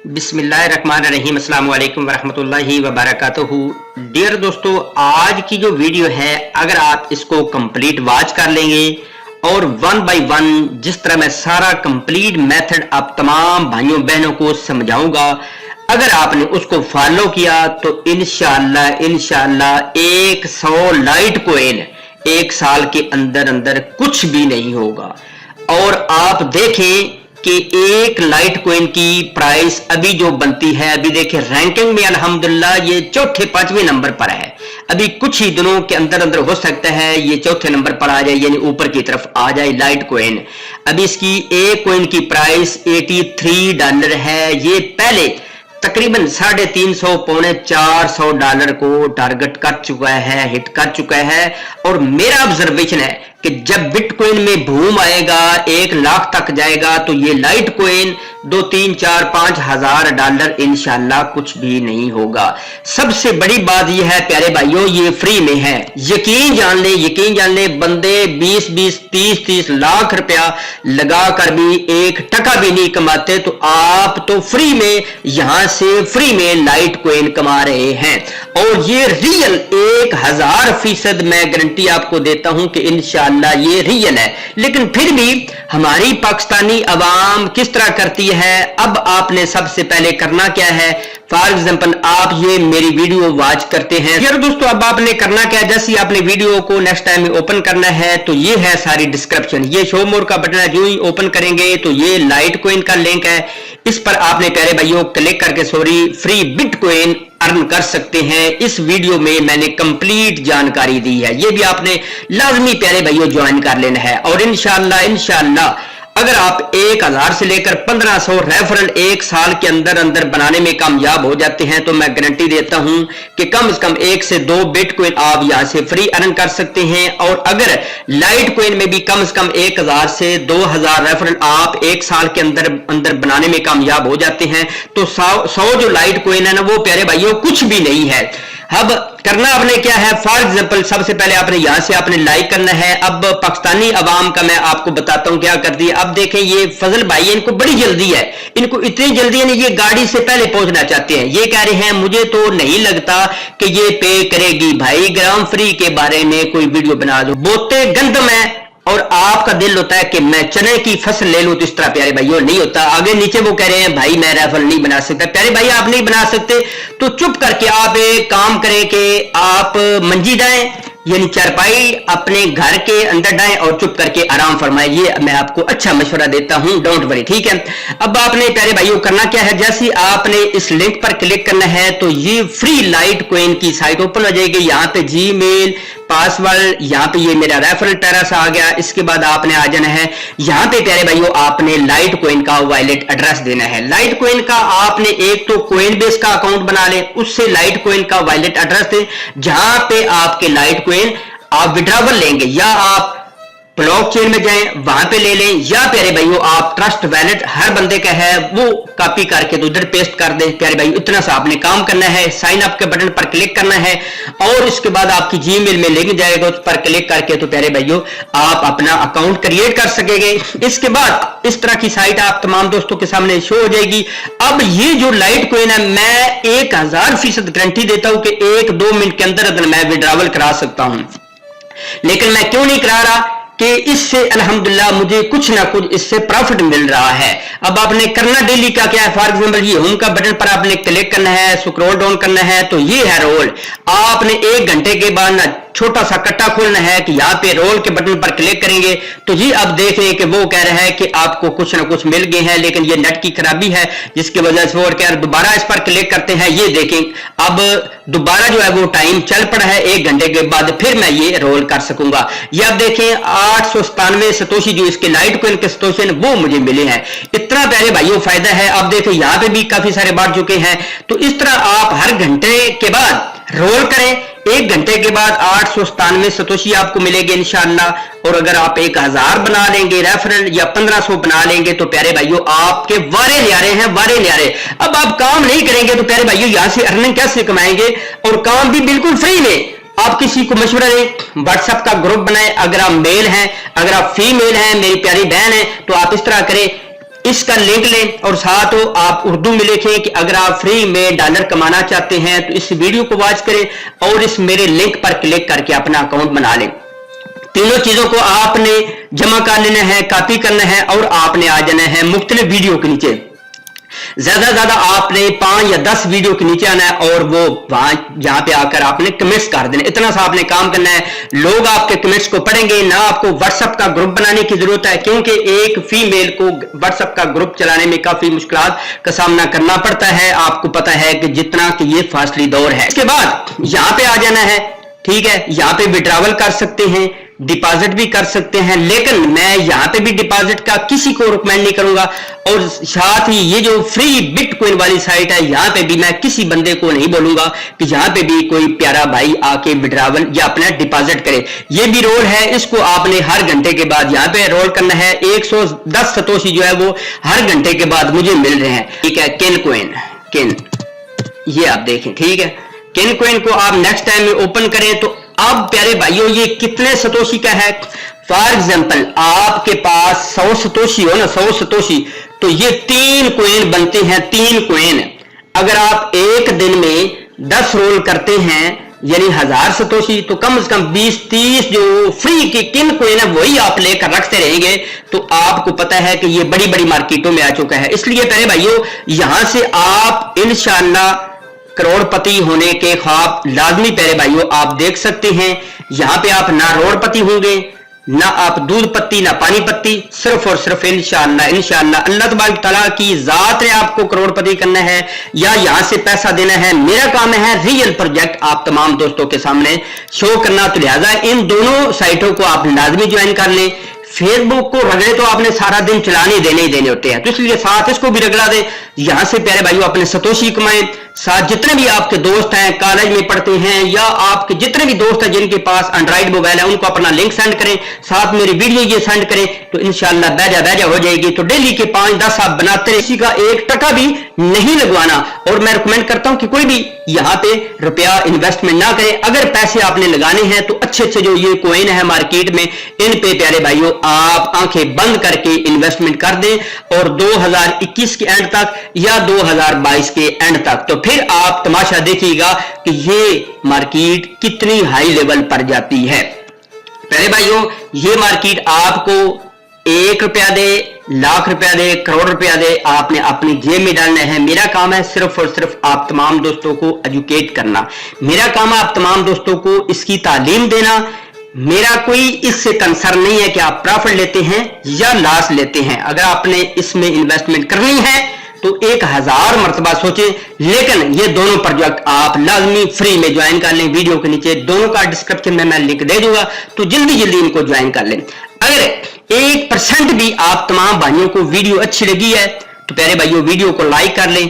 बिस्मिल्लाहिर्रहमानिर्रहीम अस्सलाम वालेकुम वरहमतुल्लाहि वबरकातुहू। डियर दोस्तों, आज की जो वीडियो है अगर आप इसको कंप्लीट वॉच कर लेंगे और वन बाय वन जिस तरह मैं सारा कंप्लीट मेथड आप तमाम भाइयों बहनों को समझाऊंगा, अगर आपने उसको फॉलो किया तो इंशाअल्लाह 100 लाइट कोइन एक साल के अंदर अंदर कुछ भी नहीं होगा। और आप देखें कि एक लाइट कोइन की प्राइस अभी जो बनती है, अभी देखिए रैंकिंग में अल्हम्दुलिल्लाह ये चौथे पांचवें नंबर पर है। अभी कुछ ही दिनों के अंदर अंदर हो सकता है ये चौथे नंबर पर आ जाए, यानी ऊपर की तरफ आ जाए लाइट कोइन। अभी इसकी एक कोइन की प्राइस $83 है। ये पहले तकरीबन $350 पौने $400 को टारगेट कर चुका है, हिट कर चुका है। और मेरा ऑब्जर्वेशन है कि जब बिटकॉइन में बूम आएगा, 1 लाख तक जाएगा, तो ये लाइट कोइन 2, 3, 4, 5 हजार डॉलर इंशाल्लाह कुछ भी नहीं होगा। सबसे बड़ी बात यह है प्यारे भाइयों, ये फ्री में है। यकीन जान ले बंदे 20-20, 30-30 लाख रुपया लगा कर भी 1 टका भी नहीं कमाते, तो आप तो फ्री में यहां से फ्री में लाइट कोइन कमा रहे हैं। और ये रियल 1000% मैं गारंटी आपको देता हूं कि इंशाअल्लाह ये रियल है। लेकिन फिर भी हमारी पाकिस्तानी अवाम किस तरह करती है। अब आपने सबसे पहले करना क्या है, फॉर एग्जाम्पल आप ये मेरी वीडियो वॉच करते हैं यार दोस्तों, अब आपने करना क्या है, जैसे आपने वीडियो को नेक्स्ट टाइम में ओपन करना है तो ये है सारी डिस्क्रिप्शन, ये शो मोर का बटन है। जो ही ओपन करेंगे तो ये लाइट कोइन का लिंक है, इस पर आपने प्यारे भाइयों क्लिक करके फ्री बिटकॉइन अर्न कर सकते हैं। इस वीडियो में मैंने कंप्लीट जानकारी दी है, ये भी आपने लाजमी प्यारे भाइयों ज्वाइन कर लेना है। और इंशाअल्लाह अगर आप 1000 से लेकर 1500 रेफरल एक साल के अंदर अंदर बनाने में कामयाब हो जाते हैं, तो मैं गारंटी देता हूं कि कम से कम 1 से 2 बिटकॉइन आप यहां से फ्री अर्न कर सकते हैं। और अगर लाइट कोइन में भी कम से कम 1000 से 2000 रेफरल आप एक साल के अंदर अंदर बनाने में कामयाब हो जाते हैं, तो 100 जो लाइट कोइन है ना, वो प्यारे भाइयों कुछ भी नहीं है। अब करना आपने क्या है, फॉर एग्जाम्पल सबसे पहले आपने यहां से आपने लाइक करना है। अब पाकिस्तानी अवाम का मैं आपको बताता हूं क्या करती है। अब देखें ये फजल भाई है, इनको बड़ी जल्दी है, इनको इतनी जल्दी है नहीं, ये गाड़ी से पहले पहुंचना चाहते हैं। ये कह रहे हैं मुझे तो नहीं लगता कि ये पे करेगी। भाई ग्राम फ्री के बारे में कोई वीडियो बना दो, बोते गंदम है और आपका दिल होता है कि मैं चने की फसल ले लूं, तो इस तरह प्यारे भाइयों नहीं होता। आगे नीचे वो कह रहे हैं भाई मैं रेफरल नहीं बना सकता। प्यारे भाई आप नहीं बना सकते तो चुप करके आप एक काम करें कि आप मंजी डाएं, यानी चारपाई अपने घर के अंदर डाएं और चुप करके आराम फरमाएं। ये मैं आपको अच्छा मशवरा देता हूं, डोंट वरी, ठीक है। अब आपने प्यारे भाइयों करना क्या है, जैसे आपने इस लिंक पर क्लिक करना है तो ये फ्री लाइट कोइन की साइट ओपन हो जाएगी। यहां पे जीमेल पासवर्ड, यहां पे ये मेरा रेफरल टेरस आ गया। इसके बाद आपने आ जाना है यहां पे प्यारे भाइयों, आपने लाइट कोइन का वॉलेट एड्रेस देना है। लाइट कोइन का आपने एक तो कोइन बेस का अकाउंट बना ले, उससे लाइट कोइन का वॉलेट एड्रेस दें, जहां पे आपके लाइट कोइन आप विड्रॉवल लेंगे, या आप ब्लॉकचेन में जाएं वहां पे ले लें, या प्यारे भाइयों आप ट्रस्ट वैलेट हर बंदे का है वो कॉपी करके तो उधर पेस्ट कर दें। प्यारे भाइयों इतना सा आपने काम करना है, साइन अप के बटन पर क्लिक करना है और इसके बाद आपकी जीमेल में लिंक जाएगा, उस पर क्लिक करके तो प्यारे भाइयों आप अपना अकाउंट क्रिएट कर सकेंगे। इसके बाद इस तरह की साइट आप तमाम दोस्तों के सामने शो हो जाएगी। अब ये जो लाइट कोइन है, मैं 1000% गारंटी देता हूं कि 1-2 मिनट के अंदर अंदर मैं विड्रॉवल करा सकता हूं। लेकिन मैं क्यों नहीं करा रहा कि इससे अल्हम्दुलिल्लाह मुझे कुछ ना कुछ इससे प्रॉफिट मिल रहा है। अब आपने करना डेली का क्या है, फॉर एग्जांपल ये होम का बटन पर आपने क्लिक करना है, स्क्रॉल डाउन करना है, तो ये है रोल। आपने 1 घंटे के बाद ना छोटा सा कट्टा खोलना है कि यहाँ पे रोल के बटन पर क्लिक करेंगे तो ये अब देख रहे हैं कि वो कह रहा है कि आपको कुछ ना कुछ मिल गए हैं, लेकिन ये नेट की खराबी है जिसकी वजह से वो कह दोबारा इस पर क्लिक करते हैं। ये देखें अब दोबारा जो है वो टाइम चल पड़ा है, 1 घंटे के बाद फिर मैं ये रोल कर सकूंगा। ये अब देखें 897 सतोशी जो इसके लाइट कोइन के सतोशी वो मुझे मिले हैं। इतना प्यारे भाइयों फायदा है। अब देखें यहाँ पे भी काफी सारे बढ़ चुके हैं। तो इस तरह आप हर घंटे के बाद रोल करें, 1 घंटे के बाद 897 सतोशी आपको मिलेगी इंशाअल्लाह। और अगर आप 1000 बना लेंगे रेफरल या 1500 बना लेंगे तो प्यारे भाइयों आपके वारे न्यारे हैं, वारे न्यारे। अब आप काम नहीं करेंगे तो प्यारे भाइयों यहां से अर्निंग कैसे कमाएंगे, और काम भी बिल्कुल फ्री में। आप किसी को मशवरा दें, व्हाट्सएप का ग्रुप बनाएं। अगर आप मेल हैं, अगर आप फीमेल हैं, मेरी प्यारी बहन है, तो आप इस तरह करें इसका लिंक लें और साथ आप उर्दू में लिखें कि अगर आप फ्री में डॉलर कमाना चाहते हैं तो इस वीडियो को वॉच करें और इस मेरे लिंक पर क्लिक करके अपना अकाउंट बना लें। तीनों चीजों को आपने जमा कर लेना है, कॉपी करना है और आपने आ जाना है मुख्तलिफ वीडियो के नीचे। ज्यादा ज्यादा आपने 5 या 10 वीडियो के नीचे आना है और वो वहां यहां पे आकर आपने कमेंट्स कर देना। इतना सा आपने काम करना है, लोग आपके कमेंट्स को पढ़ेंगे ना। आपको व्हाट्सएप का ग्रुप बनाने की जरूरत है, क्योंकि एक फीमेल को व्हाट्सएप का ग्रुप चलाने में काफी मुश्किलात का सामना करना पड़ता है। आपको पता है कि जितना कि ये फासली दौर है। इसके बाद यहां पे आ जाना है, ठीक है। यहां पे विड्रॉवल कर सकते हैं, डिपॉजिट भी कर सकते हैं, लेकिन मैं यहां पे भी डिपॉजिट का किसी को रिकमेंड नहीं करूंगा। और साथ ही ये जो फ्री बिटकॉइन वाली साइट है, यहां पे भी मैं किसी बंदे को नहीं बोलूंगा कि यहां पे भी कोई प्यारा भाई आके विड्रॉवल या अपना डिपॉजिट करे। ये भी रोल है, इसको आपने हर घंटे के बाद यहां पे रोल करना है। 110 सतोशी जो है वो हर घंटे के बाद मुझे मिल रहे हैं, ठीक है। किन ये आप देखें, ठीक है। किन को आप नेक्स्ट टाइम में ओपन करें तो अब प्यारे भाइयों ये कितने सतोशी का है। फॉर एग्जांपल आपके पास 100 सतोशी हो ना, 100 सतोशी, तो ये 3 कॉइन बनते हैं। 3 कॉइन अगर आप एक दिन में 10 रोल करते हैं यानी 1000 सतोशी, तो कम से कम 20-30 जो फ्री के किन कॉइन है वही आप लेकर रखते रहेंगे। तो आपको पता है कि ये बड़ी बड़ी मार्केटों में आ चुका है। इसलिए प्यारे भाइयों यहां से आप इंशाअल्लाह करोड़पति होने के ख्वाब लाजमी प्यारे भाइयों आप देख सकते हैं। यहां पे आप ना रोड़पति होंगे, ना आप दूध पत्ती, ना पानी पत्ती, सिर्फ और सिर्फ इंशाअल्लाह अल्लाह तबारक तआला की जात ने आपको करोड़पति करना है या यहां से पैसा देना है। मेरा काम है रियल प्रोजेक्ट आप तमाम दोस्तों के सामने शो करना। तो लिहाजा इन दोनों साइटों को आप लाजमी ज्वाइन कर लें। फेसबुक को रगड़े तो आपने सारा दिन चलाने देने ही देने होते हैं, तो इसलिए साथ इसको भी रगड़ा दें। यहां से प्यारे भाइयों अपने सतोशी कमाएं। साथ जितने भी आपके दोस्त हैं, कॉलेज में पढ़ते हैं या आपके जितने भी दोस्त हैं जिनके पास एंड्रॉइड मोबाइल है, उनको अपना लिंक सेंड करें, साथ मेरी वीडियो ये सेंड करें, तो इंशाअल्लाह बैजा हो जाएगी। तो डेली के 5-10 आप बनाते रहे, किसी का 1 टका भी नहीं लगवाना। और मैं रिकमेंड करता हूं कि कोई भी यहां पे रुपया इन्वेस्टमेंट ना करें। अगर पैसे आपने लगाने हैं तो अच्छे अच्छे जो ये कॉइन है मार्केट में, इन पे प्यारे भाइयों आप आंखें बंद करके इन्वेस्टमेंट कर दें और 2021 के एंड तक या 2022 के एंड तक तो फिर आप तमाशा देखिएगा कि ये मार्केट कितनी हाई लेवल पर जाती है। प्यारे भाइयों ये मार्केट आपको 1 रुपया दे, लाख रुपया दे, करोड़ रुपया दे, आपने अपनी जेब में डालना है। मेरा काम है सिर्फ और सिर्फ आप तमाम दोस्तों को एजुकेट करना। मेरा काम है आप तमाम दोस्तों को इसकी तालीम देना। मेरा कोई इससे कंसर्न नहीं है कि आप प्रॉफिट लेते हैं या लॉस लेते हैं। अगर आपने इसमें इन्वेस्टमेंट करनी है तो 1000 मरतबा सोचें, लेकिन ये दोनों प्रोजेक्ट आप लाजमी फ्री में ज्वाइन कर लें। वीडियो के नीचे दोनों का डिस्क्रिप्शन में मैं लिंक दे दूंगा, तो जल्दी जल्दी इनको ज्वाइन कर लें। अगर 1% भी आप तमाम भाइयों को वीडियो अच्छी लगी है तो प्यारे भाइयों वीडियो को लाइक कर लें,